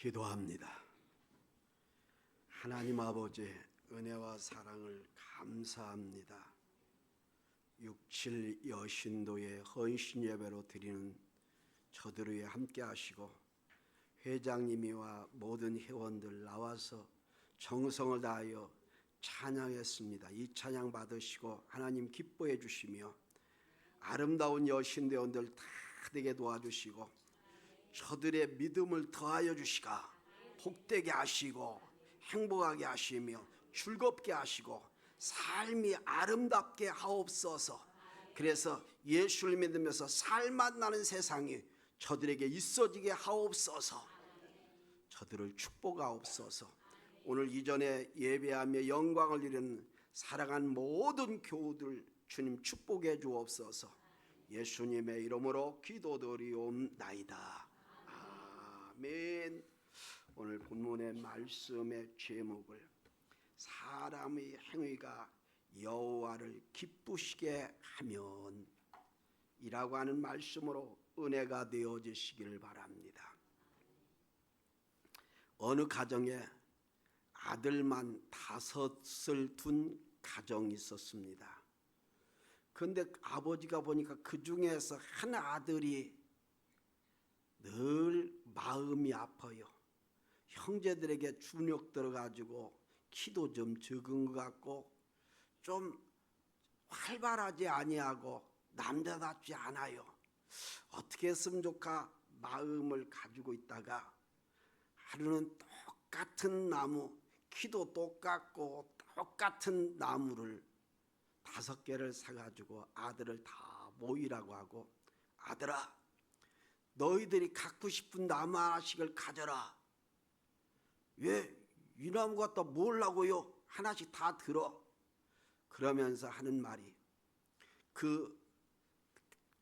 기도합니다. 하나님 아버지 은혜와 사랑을 감사합니다. 6.7 여신도의 헌신 예배로 드리는 저들 위에 함께 하시고 회장님이와 모든 회원들 나와서 정성을 다하여 찬양했습니다. 이 찬양 받으시고 하나님 기뻐해 주시며 아름다운 여신대원들 다 되게 도와주시고 저들의 믿음을 더하여 주시가 복되게 하시고 행복하게 하시며 즐겁게 하시고 삶이 아름답게 하옵소서. 그래서 예수를 믿으면서 살맛 나는 세상이 저들에게 있어지게 하옵소서. 저들을 축복하옵소서. 오늘 이전에 예배하며 영광을 이루는 사랑한 모든 교우들 주님 축복해 주옵소서. 예수님의 이름으로 기도드리옵나이다. 아멘. 오늘 본문의 말씀의 제목을 사람의 행위가 여호와를 기쁘시게 하면 이라고 하는 말씀으로 은혜가 되어지시기를 바랍니다. 어느 가정에 아들만 5을 둔 가정이 있었습니다. 그런데 아버지가 보니까 그 중에서 한 아들이 늘 마음이 아파요. 형제들에게 주눅 들어가지고 키도 좀 적은 것 같고 좀 활발하지 아니하고 남자답지 않아요. 어떻게 했으면 좋까 마음을 가지고 있다가 하루는 똑같은 나무, 키도 똑같고 똑같은 나무를 5개를 사가지고 아들을 다 모이라고 하고, 아들아 너희들이 갖고 싶은 나무 하나씩을 가져라. 왜 이 나무 갖다 뭘라고요? 하나씩 다 들어. 그러면서 하는 말이, 그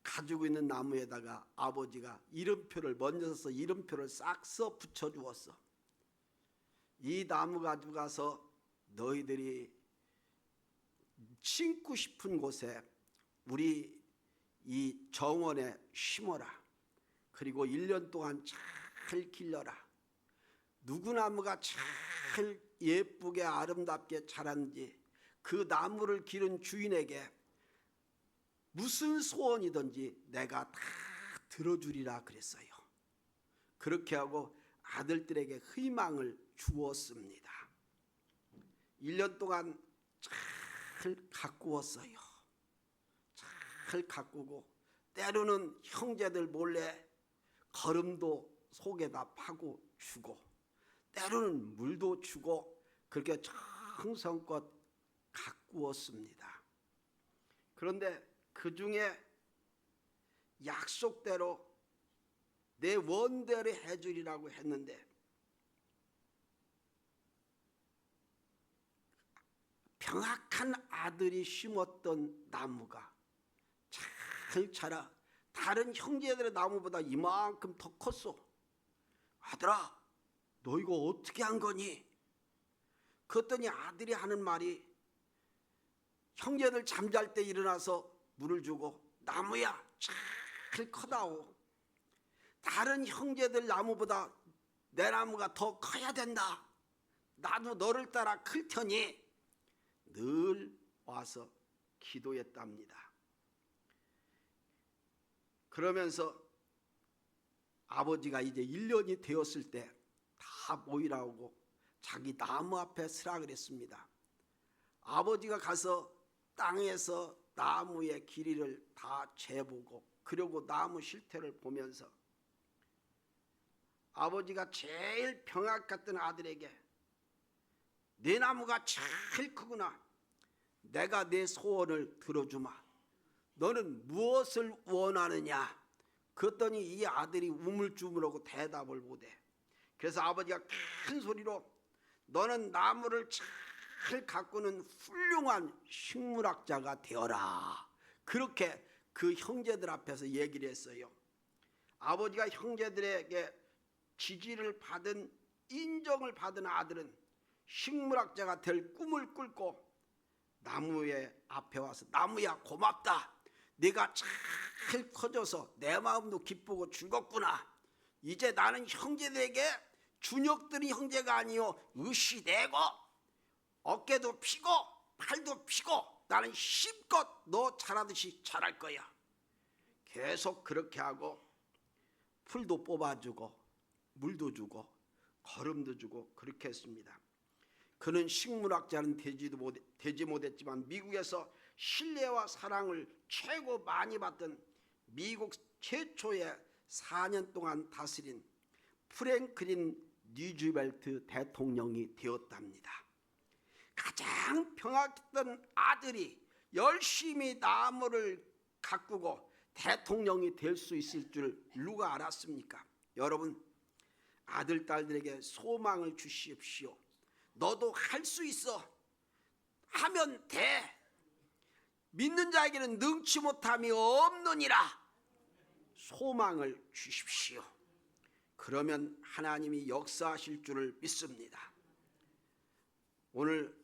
가지고 있는 나무에다가 아버지가 이름표를 먼저 써서 이름표를 싹 써 붙여 주었어. 이 나무 가지고 가서 너희들이 심고 싶은 곳에 우리 이 정원에 심어라. 그리고 1년 동안 잘 길러라. 누구 나무가 잘 예쁘게 아름답게 자랐는지 그 나무를 기른 주인에게 무슨 소원이든지 내가 다 들어주리라 그랬어요. 그렇게 하고 아들들에게 희망을 주었습니다. 1년 동안 잘 가꾸었어요. 잘 가꾸고 때로는 형제들 몰래 거름도 속에다 파고 주고 때로는 물도 주고 그렇게 정성껏 가꾸었습니다. 그런데 그 중에 약속대로 내 원대로 해주리라고 했는데 병학한 아들이 심었던 나무가 잘 자라 다른 형제들의 나무보다 이만큼 더 컸어. 아들아 너 이거 어떻게 한 거니? 그랬더니 아들이 하는 말이, 형제들 잠잘 때 일어나서 물을 주고 나무야 잘 커다오. 다른 형제들 나무보다 내 나무가 더 커야 된다. 나도 너를 따라 클 테니 늘 와서 기도했답니다. 그러면서 아버지가 이제 1년이 되었을 때 다 모이라고 자기 나무 앞에 서라 그랬습니다. 아버지가 가서 땅에서 나무의 길이를 다 재보고 그리고 나무 실태를 보면서 아버지가 제일 병학 같던 아들에게 내 나무가 제일 크구나. 내가 내 소원을 들어주마. 너는 무엇을 원하느냐? 그랬더니 이 아들이 우물쭈물하고 대답을 못해. 그래서 아버지가 큰 소리로 너는 나무를 잘 가꾸는 훌륭한 식물학자가 되어라. 그렇게 그 형제들 앞에서 얘기를 했어요. 아버지가 형제들에게 지지를 받은 인정을 받은 아들은 식물학자가 될 꿈을 꿀고 나무의 앞에 와서 나무야 고맙다. 네가 잘 커져서 내 마음도 기쁘고 즐겁구나. 이제 나는 형제들에게 준혁들이 형제가 아니요 의시되고 어깨도 피고 팔도 피고 나는 힘껏 너 잘하듯이 잘할 거야. 계속 그렇게 하고 풀도 뽑아주고 물도 주고 거름도 주고 그렇게 했습니다. 그는 식물학자는 되지 못했지만 미국에서 신뢰와 사랑을 최고 많이 받던 미국 최초의 4년 동안 다스린 프랭클린 루즈벨트 대통령이 되었답니다. 가장 평화했던 아들이 열심히 나무를 가꾸고 대통령이 될 수 있을 줄 누가 알았습니까? 여러분, 아들 딸들에게 소망을 주십시오. 너도 할 수 있어. 하면 돼. 믿는 자에게는 능치 못함이 없느니라. 소망을 주십시오. 그러면 하나님이 역사하실 줄을 믿습니다. 오늘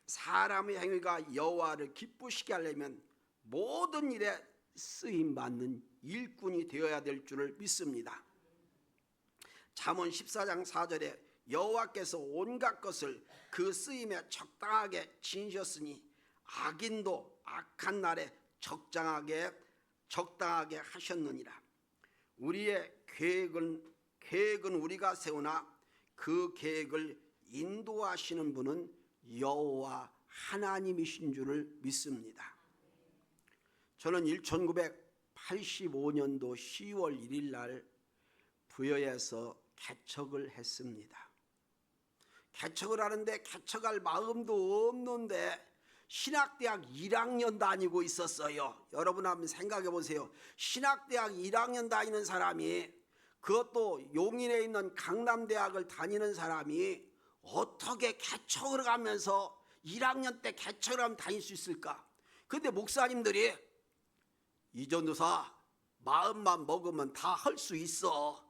사람의 행위가 여호와를 기쁘시게 하려면 모든 일에 쓰임받는 일꾼이 되어야 될 줄을 믿습니다. 잠언 14장 4절에 여호와께서 온갖 것을 그 쓰임에 적당하게 지으셨으니 악인도 악한 날에 적당하게 하셨느니라. 우리의 계획은 우리가 세우나 그 계획을 인도하시는 분은 여호와 하나님이신 줄을 믿습니다. 저는 1985년도 10월 1일 날 부여에서 개척을 했습니다. 개척을 하는데 개척할 마음도 없는데 신학대학 1학년 다니고 있었어요. 여러분 한번 생각해 보세요. 신학대학 1학년 다니는 사람이, 그것도 용인에 있는 강남대학을 다니는 사람이 어떻게 개척을 가면서 1학년 때 개척을 하면 다닐 수 있을까? 근데 목사님들이 이전도사 마음만 먹으면 다 할 수 있어.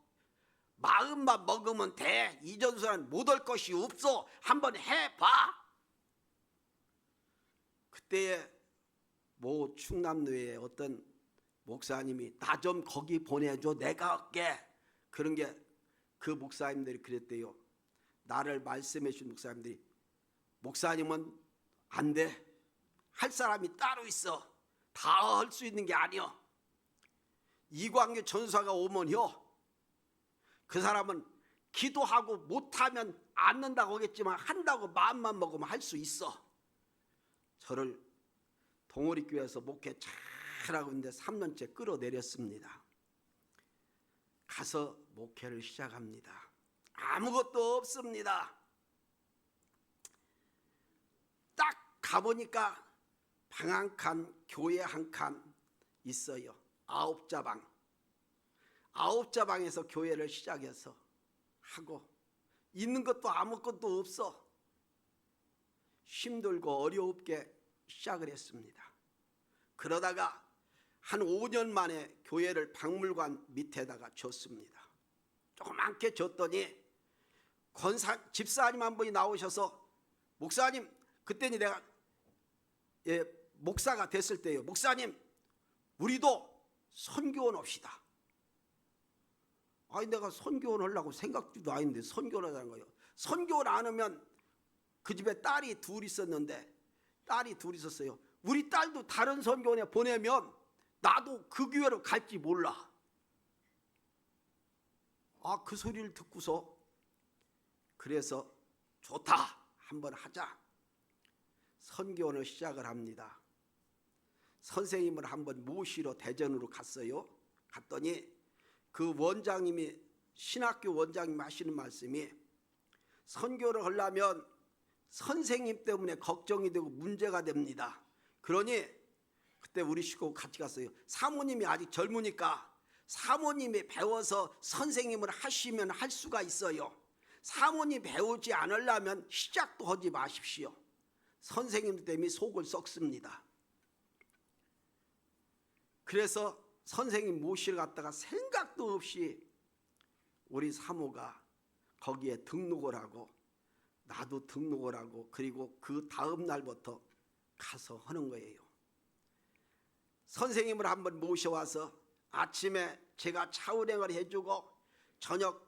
마음만 먹으면 돼. 이전도사는 못할 것이 없어. 한번 해봐. 그때에 모 충남로에 어떤 목사님이 나 좀 거기 보내줘. 내가 할게. 그런 게 그 목사님들이 그랬대요. 나를 말씀해 주신 목사님들이, 목사님은 안 돼. 할 사람이 따로 있어. 다 할 수 있는 게 아니여. 이광규 전사가 오면요, 그 사람은 기도하고 못하면 않는다고 하겠지만 한다고 마음만 먹으면 할 수 있어. 저를 동호리교회에서 목회 잘하고 있는데 3년째 끌어내렸습니다. 가서 목회를 시작합니다. 아무것도 없습니다. 딱 가보니까 방 한 칸, 교회 한 칸 있어요. 9자방. 9자방에서 교회를 시작해서 하고, 있는 것도 아무것도 없어. 힘들고 어렵게 시작을 했습니다. 그러다가 한 5년 만에 교회를 박물관 밑에다가 줬습니다. 조그맣게 줬더니 집사님 한 분이 나오셔서, 목사님, 그때는 내가 목사가 됐을 때요. 목사님, 우리도 선교원 합시다. 아니, 내가 선교원 하려고 생각도 아닌데 선교를 하자는 거예요. 선교를 안 하면, 그 집에 딸이 둘 있었는데, 딸이 둘 있었어요. 우리 딸도 다른 선교원에 보내면 나도 그 교회로 갈지 몰라. 그 소리를 듣고서 그래서 좋다, 한번 하자. 선교원을 시작을 합니다. 선생님을 한번 모시러 대전으로 갔어요. 갔더니 그 원장님이, 신학교 원장님이 하시는 말씀이, 선교를 하려면 선생님 때문에 걱정이 되고 문제가 됩니다. 그러니 그때 우리 식구 같이 갔어요. 사모님이 아직 젊으니까 사모님이 배워서 선생님을 하시면 할 수가 있어요. 사모님 배우지 않으려면 시작도 하지 마십시오. 선생님 때문에 속을 썩습니다. 그래서 선생님 모시러 갔다가 생각도 없이 우리 사모가 거기에 등록을 하고, 나도 등록을 하고, 그리고 그 다음 날부터 가서 하는 거예요. 선생님을 한번 모셔와서 아침에 제가 차 운행을 해주고 저녁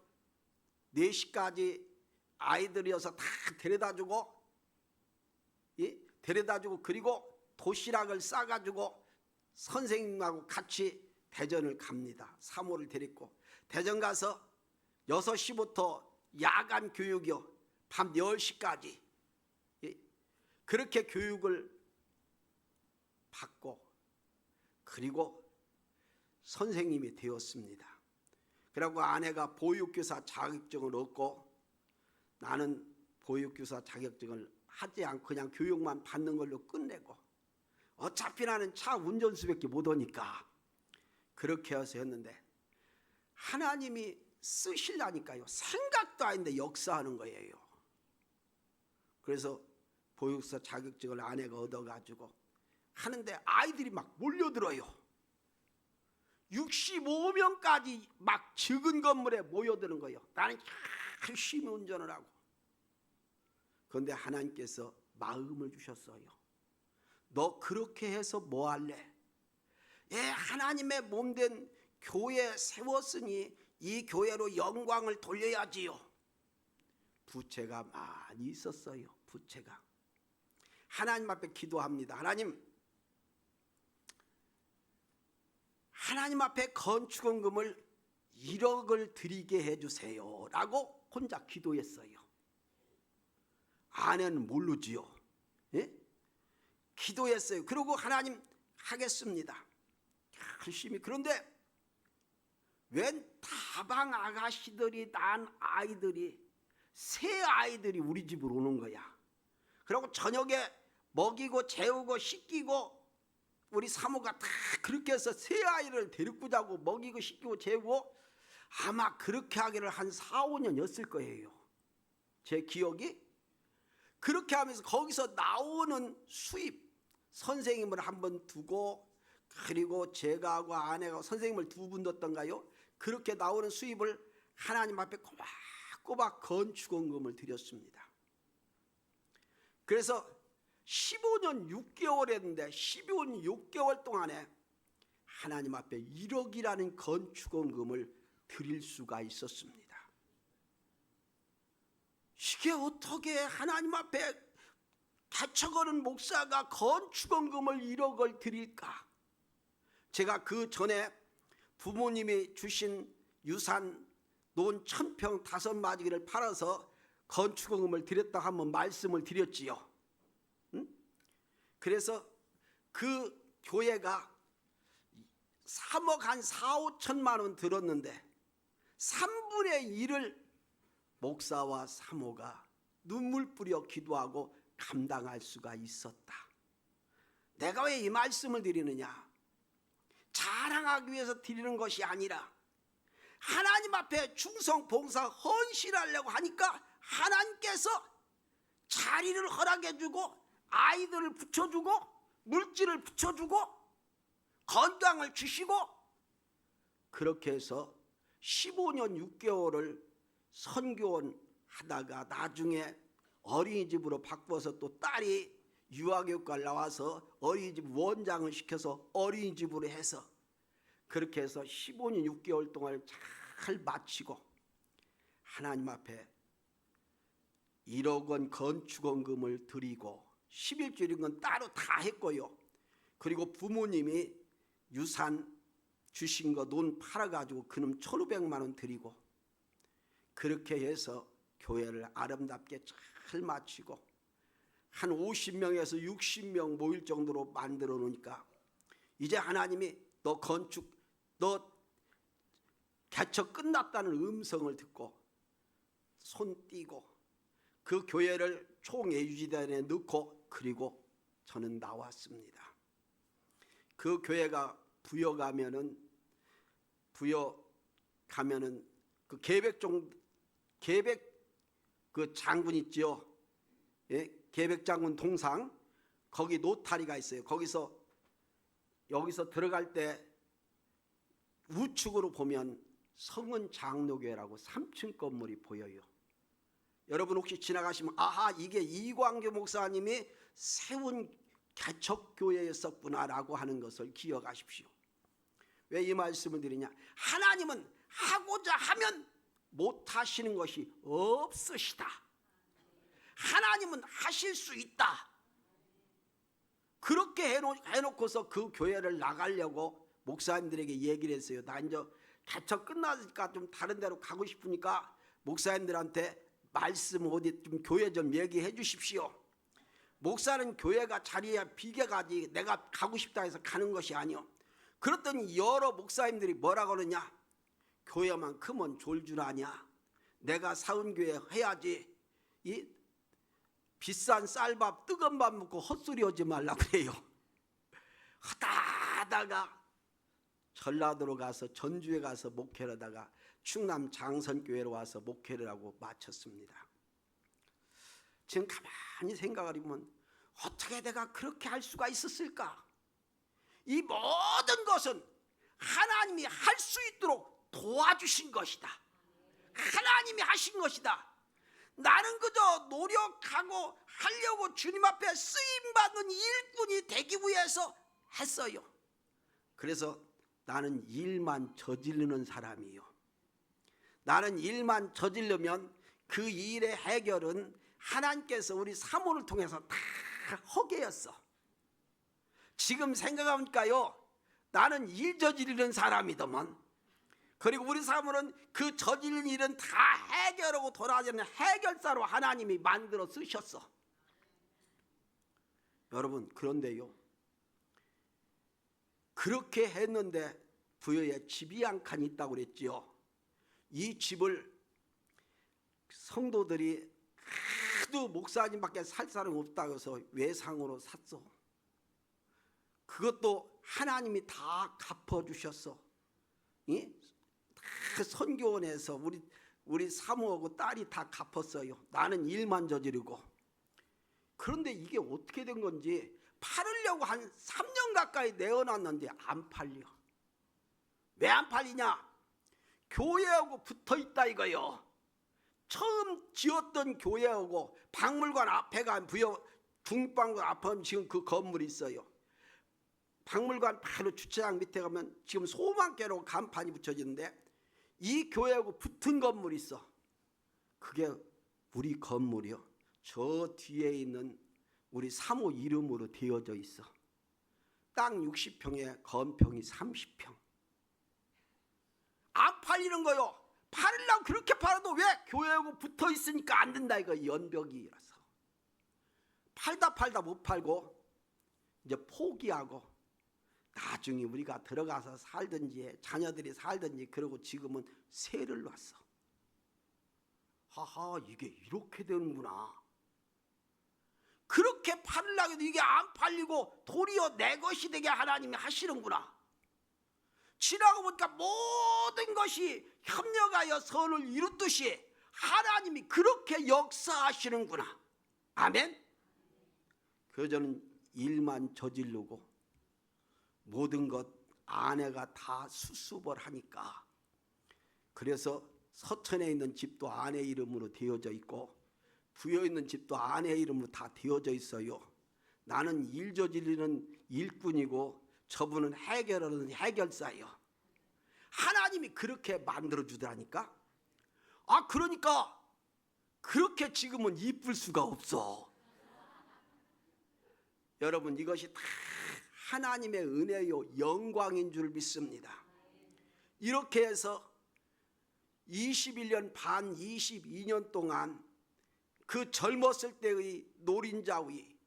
4시까지 아이들이어서 다 데려다주고, 데려다주고, 그리고 도시락을 싸가지고 선생님하고 같이 대전을 갑니다. 사모를 데리고 대전 가서 6시부터 야간 교육이요, 밤 10시까지 그렇게 교육을 받고, 그리고 선생님이 되었습니다. 그리고 아내가 보육교사 자격증을 얻고, 나는 보육교사 자격증을 하지 않고 그냥 교육만 받는 걸로 끝내고, 어차피 나는 차 운전수밖에 못 오니까 그렇게 해서 했는데, 하나님이 쓰시려니까요, 생각도 아닌데 역사하는 거예요. 그래서 보육사 자격증을 아내가 얻어가지고 하는데 아이들이 막 몰려들어요. 65명까지 막 적은 건물에 모여드는 거예요. 나는 열심히 운전을 하고. 그런데 하나님께서 마음을 주셨어요. 너 그렇게 해서 뭐 할래? 하나님의 몸된 교회 세웠으니 이 교회로 영광을 돌려야지요. 부채가 많이 있었어요. 부채가. 하나님 앞에 기도합니다. 하나님 앞에 건축원금을 1억을 드리게 해주세요 라고 혼자 기도했어요. 아내는 모르지요. 기도했어요. 그리고 하나님 하겠습니다, 열심히. 그런데 웬 다방 아가씨들이 낳은 아이들이, 새 아이들이 우리 집으로 오는 거야. 그리고 저녁에 먹이고 재우고 씻기고, 우리 사모가 다 그렇게 해서 새 아이를 데리고 자고 먹이고 씻기고 재우고, 아마 그렇게 하기를 한 4, 5년이었을 거예요, 제 기억이. 그렇게 하면서 거기서 나오는 수입, 선생님을 한 번 두고, 그리고 제가 하고 아내가 선생님을 2분 뒀던가요? 그렇게 나오는 수입을 하나님 앞에 꼬박꼬박 건축원금을 드렸습니다. 그래서 15년 6개월 했는데 15년 6개월 동안에 하나님 앞에 1억이라는 건축원금을 드릴 수가 있었습니다. 이게 어떻게 하나님 앞에 개척하는 목사가 건축원금을 1억을 드릴까? 제가 그 전에 부모님이 주신 유산 논 1000평 5마지기를 팔아서 건축원금을 드렸다 한번 말씀을 드렸지요. 그래서 그 교회가 3억 한 4, 5천만 원 들었는데 3분의 1을 목사와 사모가 눈물 뿌려 기도하고 감당할 수가 있었다. 내가 왜 이 말씀을 드리느냐? 자랑하기 위해서 드리는 것이 아니라 하나님 앞에 충성, 봉사, 헌신하려고 하니까 하나님께서 자리를 허락해주고, 아이들을 붙여주고, 물질을 붙여주고, 건강을 주시고, 그렇게 해서 15년 6개월을 선교원 하다가 나중에 어린이집으로 바꿔서 또 딸이 유아교육과를 나와서 어린이집 원장을 시켜서 어린이집으로 해서, 그렇게 해서 15년 6개월 동안을 잘 마치고 하나님 앞에 1억 원 건축원금을 드리고, 11조인 건 따로 다 했고요. 그리고 부모님이 유산 주신 거 논 팔아가지고 그놈 1,500만 원 드리고, 그렇게 해서 교회를 아름답게 잘 마치고 한 50명에서 60명 모일 정도로 만들어 놓으니까, 이제 하나님이 너 개척 끝났다는 음성을 듣고 손 띄고 그 교회를 총예유지단에 넣고, 그리고 저는 나왔습니다. 그 교회가 부여 가면은 그 계백 그 장군 있지요. 계백 장군 동상, 거기 노타리가 있어요. 여기서 들어갈 때 우측으로 보면 성은 장로교회라고 3층 건물이 보여요. 여러분 혹시 지나가시면 아하, 이게 이광규 목사님이 세운 개척교회였었구나라고 하는 것을 기억하십시오. 왜 이 말씀을 드리냐? 하나님은 하고자 하면 못하시는 것이 없으시다. 하나님은 하실 수 있다. 그렇게 해놓고서 그 교회를 나가려고 목사님들에게 얘기를 했어요. 나 이제 개척 끝나니까 좀 다른 데로 가고 싶으니까 목사님들한테 말씀 어디 좀 교회 좀 얘기해 주십시오. 목사는 교회가 자리에 비계가지 내가 가고 싶다 해서 가는 것이 아니요. 그랬더니 여러 목사님들이 뭐라고 그러냐. 교회만 크면 좋을 줄 아냐. 내가 사은 교회 해야지. 이 비싼 쌀밥 뜨거운 밥 먹고 헛소리 하지 말라 그래요. 하다가 전라도로 가서 전주에 가서 목회를 하다가 충남 장선교회로 와서 목회를 하고 마쳤습니다. 지금 가만히 생각을 해보면 어떻게 내가 그렇게 할 수가 있었을까? 이 모든 것은 하나님이 할 수 있도록 도와주신 것이다. 하나님이 하신 것이다. 나는 그저 노력하고 하려고 주님 앞에 쓰임받는 일꾼이 되기 위해서 했어요. 그래서 나는 일만 저지르는 사람이요. 나는 일만 저지르면 그 일의 해결은 하나님께서 우리 사모를 통해서 다 허게였어. 지금 생각하니까요, 나는 일 저지르는 사람이더만. 그리고 우리 사모는 그 저지른 일은 다 해결하고 돌아가는 해결사로 하나님이 만들어 쓰셨어. 여러분, 그런데요, 그렇게 했는데 부여에 집이 한 칸 있다고 그랬지요. 이 집을 성도들이 하도 목사님밖에 살 사람이 없다고 해서 외상으로 샀어. 그것도 하나님이 다 갚아주셨어. 다 선교원에서 우리 사모하고 딸이 다 갚았어요. 나는 일만 저지르고. 그런데 이게 어떻게 된 건지 팔으려고 한 3년 가까이 내어놨는데 안 팔려. 왜 안 팔리냐? 교회하고 붙어있다 이거요. 처음 지었던 교회하고 박물관 앞에가 부여 중박물관 앞에 지금 그 건물이 있어요. 박물관 바로 주차장 밑에 가면 지금 소망개로 간판이 붙여지는데 이 교회하고 붙은 건물이 있어. 그게 우리 건물이요. 저 뒤에 있는 우리 사모 이름으로 되어져 있어. 땅 60평에 건평이 30평. 안 팔리는 거요. 팔으려고 그렇게 팔아도 왜? 교회하고 붙어 있으니까 안 된다 이거. 연벽이라서 팔다 못 팔고 이제 포기하고 나중에 우리가 들어가서 살든지 자녀들이 살든지 그러고 지금은 세를 놨어. 하하, 이게 이렇게 되는구나. 그렇게 팔으려고 해도 이게 안 팔리고 도리어 내 것이 되게 하나님이 하시는구나. 지나고 보니까 모든 것이 협력하여 선을 이루듯이 하나님이 그렇게 역사하시는구나. 아멘. 그래서 저는 일만 저지르고 모든 것 아내가 다 수습을 하니까, 그래서 서천에 있는 집도 아내 이름으로 되어져 있고 부여 있는 집도 아내 이름으로 다 되어져 있어요. 나는 일 저지르는 일꾼이고 저분은 해결하는 해결사예요. 하나님이 그렇게 만들어 주더라니까. 그러니까 그렇게 지금은 이쁠 수가 없어. 여러분, 이것이 다 하나님의 은혜요 영광인 줄 믿습니다. 이렇게 해서 21년 반 22년 동안 그 젊었을 때의 노린자위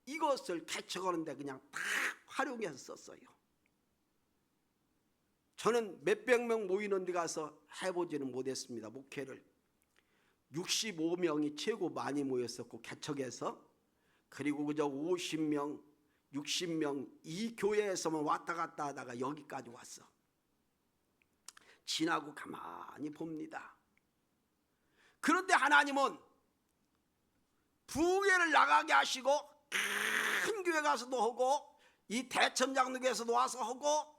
이것을 개척하는데 그냥 다 활용해서 썼어요. 저는 몇백 명 모이는 데 가서 해보지는 못했습니다. 목회를 65명이 최고 많이 모였었고 개척해서, 그리고 그저 50명 60명 이 교회에서만 왔다 갔다 하다가 여기까지 왔어. 지나고 가만히 봅니다. 그런데 하나님은 부흥회를 나가게 하시고 큰 교회 가서도 하고 이 대천장로교에서도 와서 하고,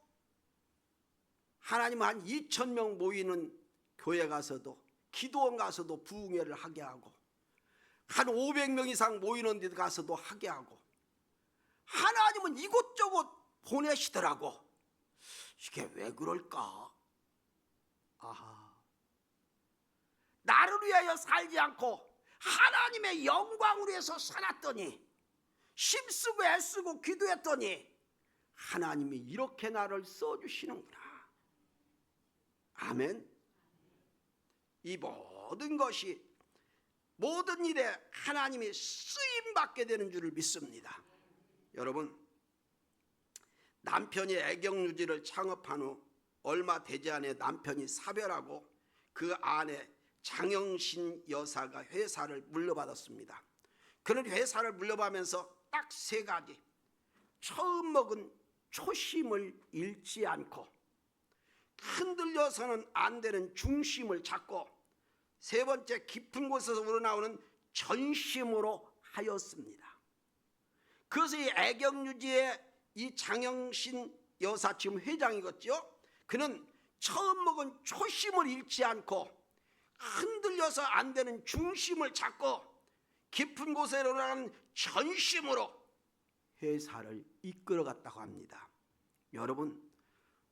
하나님은 한 2,000명 모이는 교회 가서도 기도원 가서도 부흥회를 하게 하고 한 500명 이상 모이는 데 가서도 하게 하고, 하나님은 이곳저곳 보내시더라고. 이게 왜 그럴까? 아하, 나를 위하여 살지 않고 하나님의 영광을 위해서 살았더니, 힘쓰고 애쓰고 기도했더니 하나님이 이렇게 나를 써주시는구나. 아멘. 이 모든 것이, 모든 일에 하나님이 쓰임받게 되는 줄을 믿습니다. 여러분, 남편이 애경유지를 창업한 후 얼마 되지 않아 남편이 사별하고 그 아내 장영신 여사가 회사를 물려받았습니다. 그는 회사를 물려받으면서 딱 세 가지: 처음 먹은 초심을 잃지 않고, 흔들려서는 안 되는 중심을 잡고, 세 번째 깊은 곳에서 우러나오는 전심으로 하였습니다. 그래서 이 애경유지의 이 장영신 여사, 지금 회장이겠죠. 그는 처음 먹은 초심을 잃지 않고, 흔들려서 안 되는 중심을 잡고, 깊은 곳에 우러나오는 전심으로 회사를 이끌어갔다고 합니다. 여러분,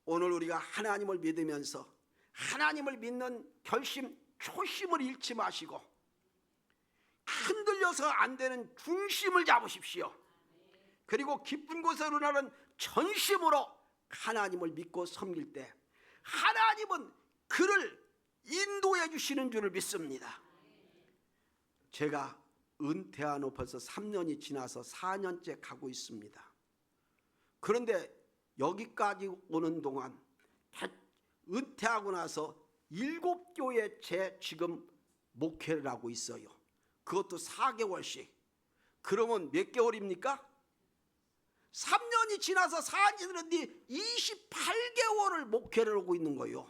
오늘 우리가 하나님을 믿으면서 하나님을 믿는 결심, 초심을 잃지 마시고 흔들려서 안 되는 중심을 잡으십시오. 그리고 깊은 곳으로 나는 전심으로 하나님을 믿고 섬길 때 하나님은 그를 인도해 주시는 줄을 믿습니다. 제가 은퇴한 후 벌써 3년이 지나서 4년째 가고 있습니다. 그런데 여기까지 오는 동안 은퇴하고 나서 7교회 지금 목회를 하고 있어요. 그것도 4개월씩. 그러면 몇 개월입니까? 3년이 지나서 4년이 되는데 28개월을 목회를 하고 있는 거예요.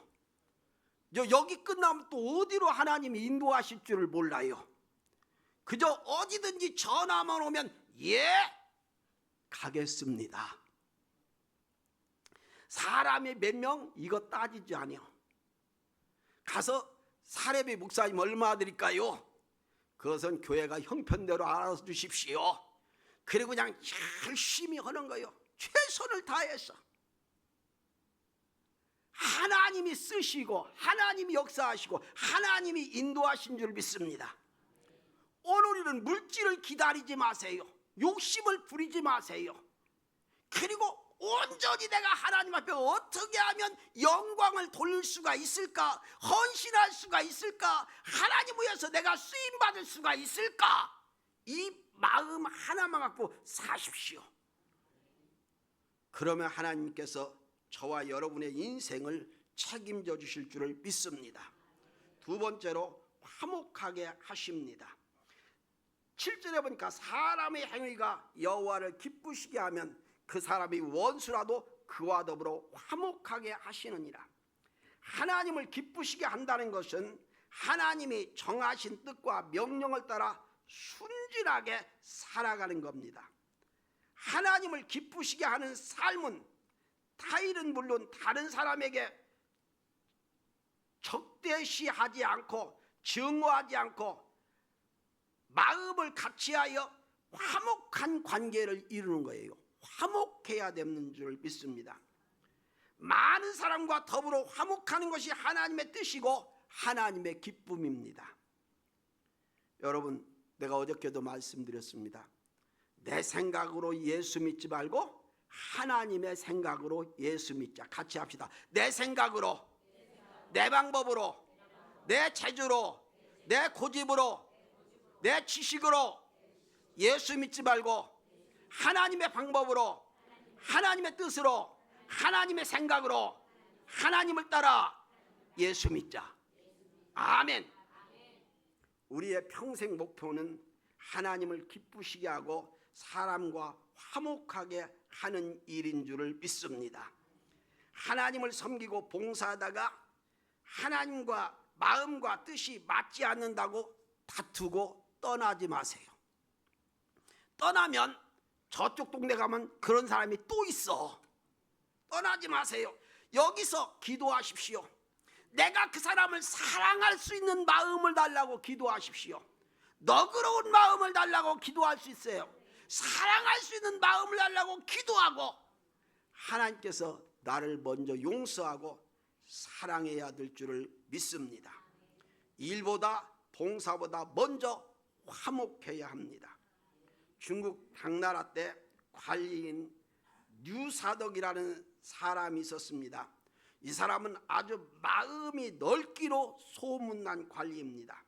여기 끝나면 또 어디로 하나님이 인도하실 줄을 몰라요. 그저 어디든지 전화만 오면 예, 가겠습니다. 사람이 몇 명 이거 따지지 않아요. 가서 사례비 목사님 얼마 드릴까요? 그것은 교회가 형편대로 알아서 주십시오. 그리고 그냥 열심히 하는 거예요. 최선을 다해서. 하나님이 쓰시고 하나님이 역사하시고 하나님이 인도하신 줄 믿습니다. 오늘 우리는 물질을 기다리지 마세요. 욕심을 부리지 마세요. 그리고 온전히 내가 하나님 앞에 어떻게 하면 영광을 돌릴 수가 있을까? 헌신할 수가 있을까? 하나님 위해서 내가 쓰임받을 수가 있을까? 이 마음 하나만 갖고 사십시오. 그러면 하나님께서 저와 여러분의 인생을 책임져 주실 줄을 믿습니다. 두 번째로 화목하게 하십니다. 7절에 보니까 사람의 행위가 여호와를 기쁘시게 하면 그 사람이 원수라도 그와 더불어 화목하게 하시느니라. 하나님을 기쁘시게 한다는 것은 하나님이 정하신 뜻과 명령을 따라 순진하게 살아가는 겁니다. 하나님을 기쁘시게 하는 삶은 타일은 물론 다른 사람에게 적대시하지 않고 증오하지 않고 마음을 같이하여 화목한 관계를 이루는 거예요. 화목해야 되는 줄 믿습니다. 많은 사람과 더불어 화목하는 것이 하나님의 뜻이고 하나님의 기쁨입니다. 여러분, 내가 어저께도 말씀드렸습니다. 내 생각으로 예수 믿지 말고 하나님의 생각으로 예수 믿자. 같이 합시다. 내 생각으로, 내 방법으로, 내 재주로, 내 고집으로, 내 지식으로 예수 믿지 말고 하나님의 방법으로, 하나님의 뜻으로, 하나님의 생각으로 하나님을 따라 예수 믿자. 아멘. 우리의 평생 목표는 하나님을 기쁘시게 하고 사람과 화목하게 하는 일인 줄을 믿습니다. 하나님을 섬기고 봉사하다가 하나님과 마음과 뜻이 맞지 않는다고 다투고 떠나지 마세요. 떠나면 저쪽 동네 가면 그런 사람이 또 있어. 떠나지 마세요. 여기서 기도하십시오. 내가 그 사람을 사랑할 수 있는 마음을 달라고 기도하십시오. 너그러운 마음을 달라고 기도할 수 있어요. 사랑할 수 있는 마음을 달라고 기도하고 하나님께서 나를 먼저 용서하고 사랑해야 될 줄을 믿습니다. 일보다 봉사보다 먼저 화목해야 합니다. 중국 당나라 때 관리인 류사덕이라는 사람이 있었습니다. 이 사람은 아주 마음이 넓기로 소문난 관리입니다.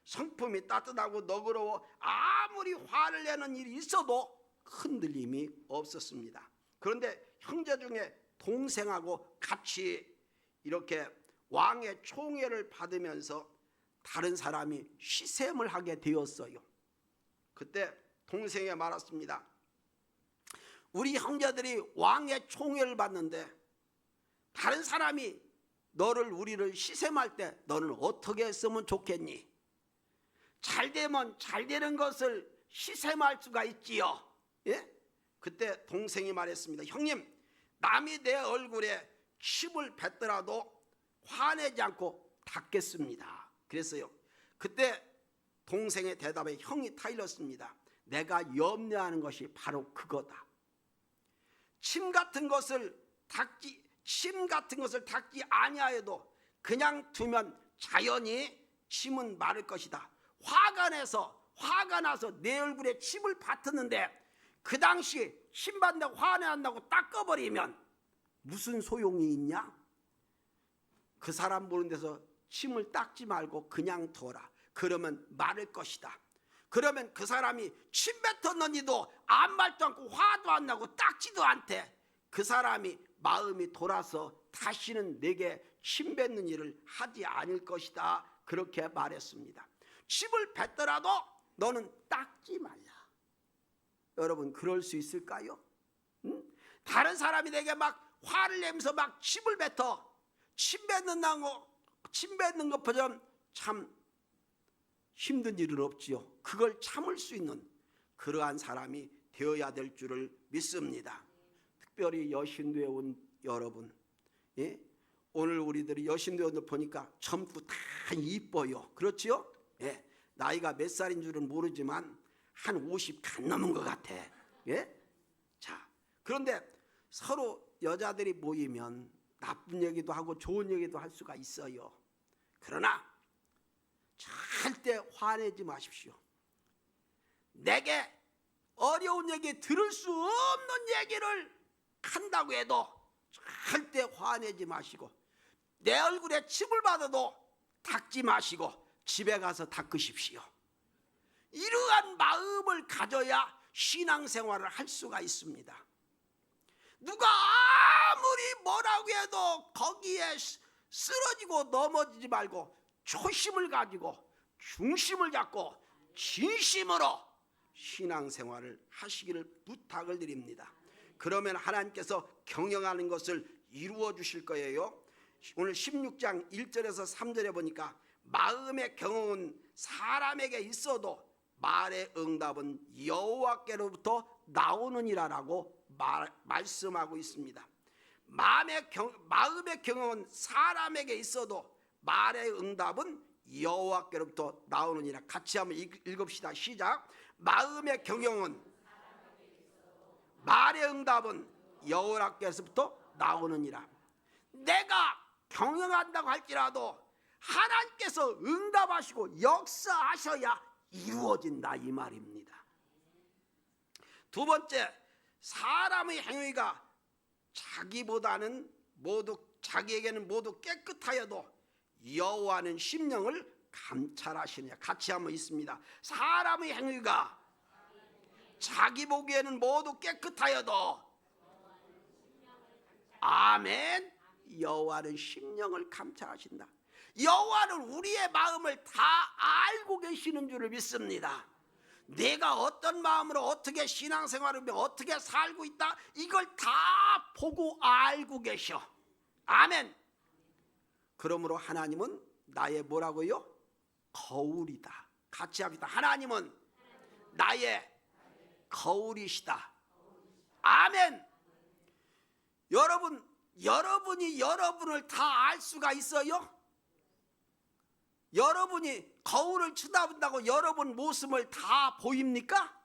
성품이 따뜻하고 너그러워 아무리 화를 내는 일이 있어도 흔들림이 없었습니다. 그런데 형제 중에 동생하고 같이 이렇게 왕의 총애를 받으면서 다른 사람이 시샘을 하게 되었어요. 그때 동생이 말했습니다. 우리 형제들이 왕의 총애를 받는데 다른 사람이 우리를 시샘할 때 너는 어떻게 했으면 좋겠니? 잘 되면 잘 되는 것을 시샘할 수가 있지요. 예? 그때 동생이 말했습니다. 형님, 남이 내 얼굴에 침을 뱉더라도 화내지 않고 닦겠습니다. 그랬어요. 그때 동생의 대답에 형이 타일렀습니다. 내가 염려하는 것이 바로 그거다. 침 같은 것을 닦지 아니하여도 그냥 두면 자연히 침은 마를 것이다. 화가 나서 내 얼굴에 침을 뱉었는데 그 당시 침 받는다고 화낸다고 닦아버리면 무슨 소용이 있냐? 그 사람 보는 데서 침을 닦지 말고 그냥 둬라. 그러면 마를 것이다. 그러면 그 사람이 침 뱉었는지도 아무 말도 않고 화도 안 나고 닦지도 않대. 그 사람이 마음이 돌아서 다시는 내게 침 뱉는 일을 하지 않을 것이다. 그렇게 말했습니다. 침을 뱉더라도 너는 닦지 말라. 여러분, 그럴 수 있을까요? 응? 다른 사람이 내게 막 화를 내면서 막 침을 뱉어. 침 뱉는 것보다 참 힘든 일은 없지요. 그걸 참을 수 있는 그러한 사람이 되어야 될 줄을 믿습니다. 특별히 여신도에 온 여러분, 예? 오늘 우리들이 여신도에 보니까 젊고 다 이뻐요. 그렇지요? 예. 나이가 몇 살인 줄은 모르지만 한 50 간 넘은 것 같아. 예? 자, 그런데 서로 여자들이 모이면 나쁜 얘기도 하고 좋은 얘기도 할 수가 있어요. 그러나 절대 화내지 마십시오. 내게 어려운 얘기, 들을 수 없는 얘기를 한다고 해도 절대 화내지 마시고, 내 얼굴에 침을 받아도 닦지 마시고 집에 가서 닦으십시오. 이러한 마음을 가져야 신앙생활을 할 수가 있습니다. 누가 아무리 뭐라고 해도 거기에 쓰러지고 넘어지지 말고 초심을 가지고 중심을 잡고 진심으로 신앙생활을 하시기를 부탁을 드립니다. 그러면 하나님께서 경영하는 것을 이루어 주실 거예요. 오늘 16장 1절에서 3절에 보니까 마음의 경영은 사람에게 있어도 말의 응답은 여호와께로부터 나오느니라라고 말씀하고 있습니다. 마음의 경영은 사람에게 있어도 말의 응답은 여호와께로부터 나오느니라. 같이 한번 읽읍시다. 시작. 마음의 경영은, 말의 응답은 여호와께로부터 나오느니라. 내가 경영한다고 할지라도 하나님께서 응답하시고 역사하셔야 이루어진다, 이 말입니다. 두 번째, 사람의 행위가 자기에게는 모두 깨끗하여도 여호와는 심령을 감찰하시느냐. 같이 한번 있습니다. 사람의 행위가 자기 보기에는 모두 깨끗하여도, 아멘, 여호와는 심령을 감찰하신다. 여호와는 우리의 마음을 다 알고 계시는 줄을 믿습니다. 내가 어떤 마음으로 어떻게 신앙생활을 하며 어떻게 살고 있다, 이걸 다 보고 알고 계셔. 아멘. 그러므로 하나님은 나의 뭐라고요? 거울이다. 같이 합시다. 하나님은 나의 거울이시다. 아멘. 여러분이 여러분을 다 알 수가 있어요? 여러분이 거울을 쳐다본다고 여러분 모습을 다 보입니까?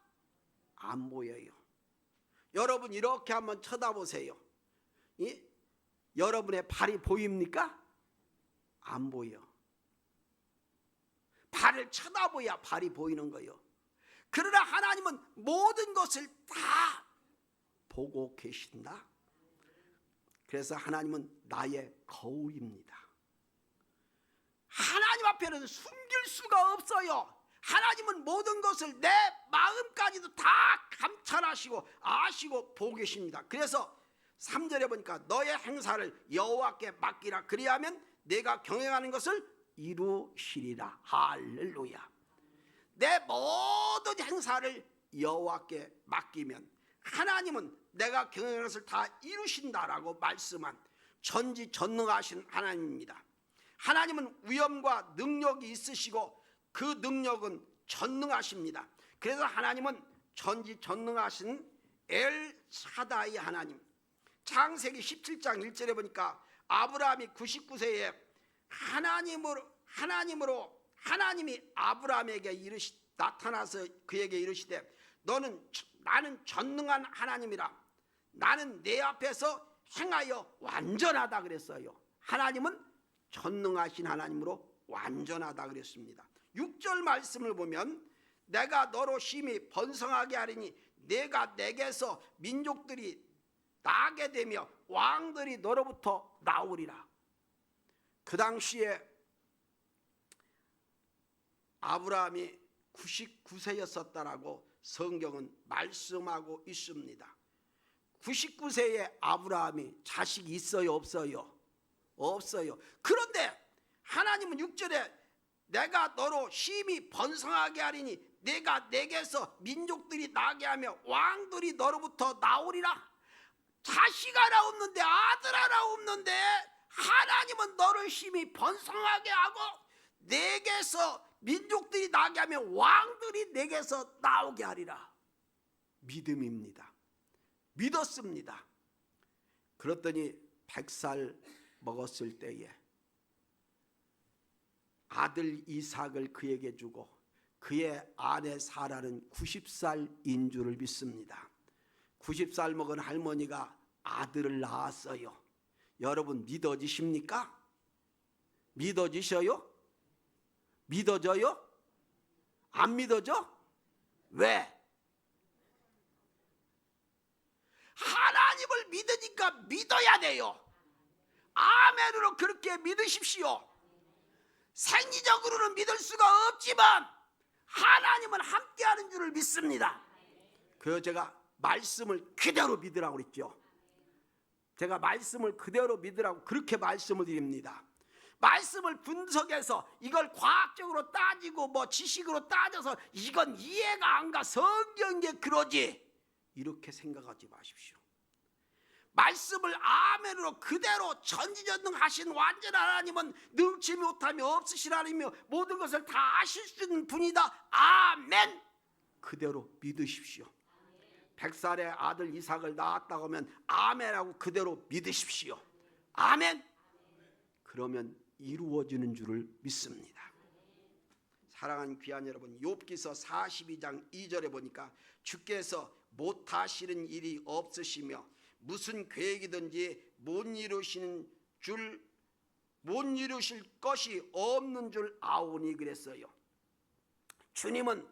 안 보여요. 여러분 이렇게 한번 쳐다보세요. 여러분의 발이 보입니까? 안 보여. 나를 쳐다보야 발이 보이는 거예요. 그러나 하나님은 모든 것을 다 보고 계신다. 그래서 하나님은 나의 거울입니다. 하나님 앞에는 숨길 수가 없어요. 하나님은 모든 것을 내 마음까지도 다 감찰하시고 아시고 보고 계십니다. 그래서 3절에 보니까 너의 행사를 여호와께 맡기라. 그리하면 내가 경영하는 것을 이루시리라. 할렐루야. 내 모든 행사를 여호와께 맡기면 하나님은 내가 경영하는 것을 다 이루신다라고 말씀한 전지전능하신 하나님입니다. 하나님은 위엄과 능력이 있으시고 그 능력은 전능하십니다. 그래서 하나님은 전지전능하신 엘샤다이 하나님. 창세기 17장 1절에 보니까 아브라함이 99세에 하나님이 아브라함에게 나타나서 그에게 이르시되 나는 전능한 하나님이라. 나는 내 앞에서 행하여 완전하다 그랬어요. 하나님은 전능하신 하나님으로 완전하다 그랬습니다. 6절 말씀을 보면 내가 너로 심히 번성하게 하리니 내가 내게서 민족들이 나게 되며 왕들이 너로부터 나오리라. 그 당시에 아브라함이 99세였었다라고 성경은 말씀하고 있습니다. 99세에 아브라함이 자식이 있어요, 없어요? 없어요. 그런데 하나님은 6절에 내가 너로 심히 번성하게 하리니 내가 내게서 민족들이 나게 하며 왕들이 너로부터 나오리라. 자식 하나 없는데 아들 하나 없는데 하나님은 너를 심히 번성하게 하고 내게서 민족들이 나게 하며 왕들이 내게서 나오게 하리라. 믿음입니다. 믿었습니다. 그랬더니 100살 먹었을 때에 아들 이삭을 그에게 주고 그의 아내 사라는 90살인 줄을 믿습니다. 90살 먹은 할머니가 아들을 낳았어요. 여러분 믿어지십니까? 믿어지셔요? 믿어져요? 안 믿어져? 왜? 하나님을 믿으니까 믿어야 돼요. 아멘으로 그렇게 믿으십시오. 생리적으로는 믿을 수가 없지만 하나님은 함께하는 줄을 믿습니다. 그래서 제가 말씀을 그대로 믿으라고 그랬죠. 제가 말씀을 그대로 믿으라고 그렇게 말씀을 드립니다. 말씀을 분석해서 이걸 과학적으로 따지고 뭐 지식으로 따져서 이건 이해가 안 가, 성경에 그러지, 이렇게 생각하지 마십시오. 말씀을 아멘으로 그대로 전지전능하신 완전한 하나님은 능치 못함이 없으신 하나님이며 모든 것을 다 아실 수 있는 분이다. 아멘. 그대로 믿으십시오. 100살의 아들 이삭을 낳았다고 하면 아멘하고 그대로 믿으십시오. 아멘. 그러면 이루어지는 줄을 믿습니다. 사랑하는 귀한 여러분, 욥기서 42장 2절에 보니까 주께서 못하시는 일이 없으시며 무슨 계획이든지 못 이루실 것이 없는 줄 아오니 그랬어요. 주님은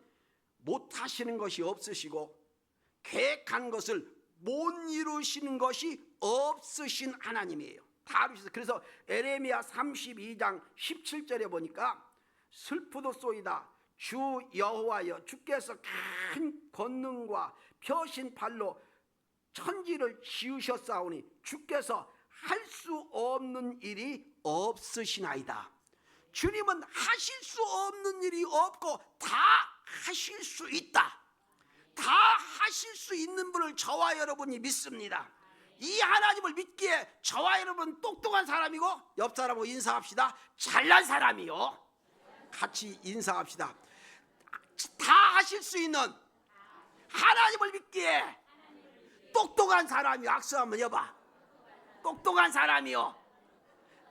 못하시는 것이 없으시고 계획한 것을 못 이루시는 것이 없으신 하나님이에요. 다 이루셔서. 그래서 에레미야 32장 17절에 보니까 슬프도소이다 주 여호와여 주께서 큰 권능과 펴신 팔로 천지를 지으셨사오니 주께서 할 수 없는 일이 없으시나이다. 주님은 하실 수 없는 일이 없고 다 하실 수 있다. 다 하실 수 있는 분을 저와 여러분이 믿습니다. 이 하나님을 믿기에 저와 여러분 똑똑한 사람이고 옆 사람하고 인사합시다. 잘난 사람이요. 같이 인사합시다. 다 하실 수 있는 하나님을 믿기에 똑똑한 사람이 악수 한번 해봐. 똑똑한 사람이요.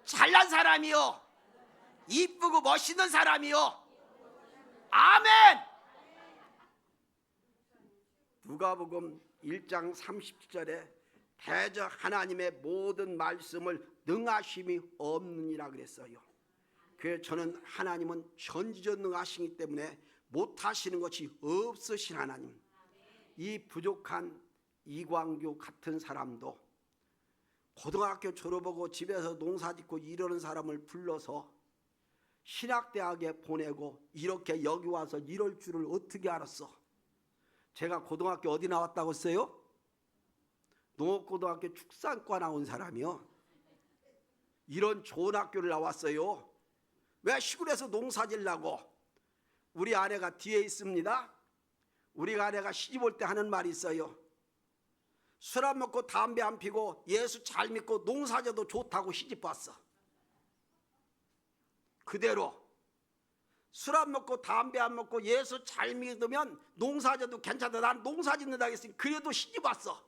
잘난 사람이요. 이쁘고 멋있는 사람이요. 아멘. 누가복음 1장 30절에 대저 하나님의 모든 말씀을 능하심이 없느니라 그랬어요. 그래서 저는 하나님은 전지전능하시기 때문에 못하시는 것이 없으신 하나님. 이 부족한 이광규 같은 사람도 고등학교 졸업하고 집에서 농사짓고 이러는 사람을 불러서 신학대학에 보내고 이렇게 여기 와서 이럴 줄을 어떻게 알았어? 제가 고등학교 어디 나왔다고 했어요? 농업고등학교 축산과 나온 사람이요. 이런 좋은 학교를 나왔어요. 왜 시골에서 농사짓려고? 우리 아내가 뒤에 있습니다. 우리 아내가 시집 올 때 하는 말이 있어요. 술 안 먹고 담배 안 피고 예수 잘 믿고 농사져도 좋다고 시집 왔어. 그대로 술 안 먹고 담배 안 먹고 예수 잘 믿으면 농사져도 괜찮다. 난 농사 짓는다 했으니 그래도 시집 왔어.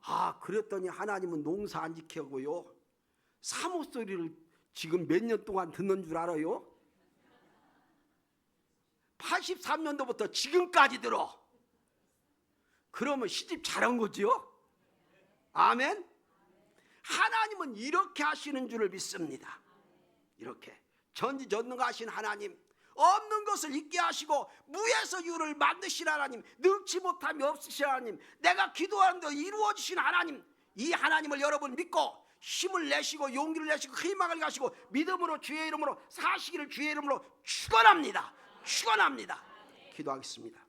아, 그랬더니 하나님은 농사 안 지켜고요, 사모 소리를 지금 몇 년 동안 듣는 줄 알아요? 83년도부터 지금까지 들어. 그러면 시집 잘한 거지요? 아멘. 하나님은 이렇게 하시는 줄을 믿습니다. 이렇게 전지전능하신 하나님, 없는 것을 있게 하시고 무에서 유를 만드신 하나님, 능치 못함이 없으신 하나님, 내가 기도하는 데 이루어지신 하나님, 이 하나님을 여러분 믿고 힘을 내시고 용기를 내시고 희망을 가시고 믿음으로 주의 이름으로 사시기를 주의 이름으로 축원합니다. 축원합니다. 기도하겠습니다.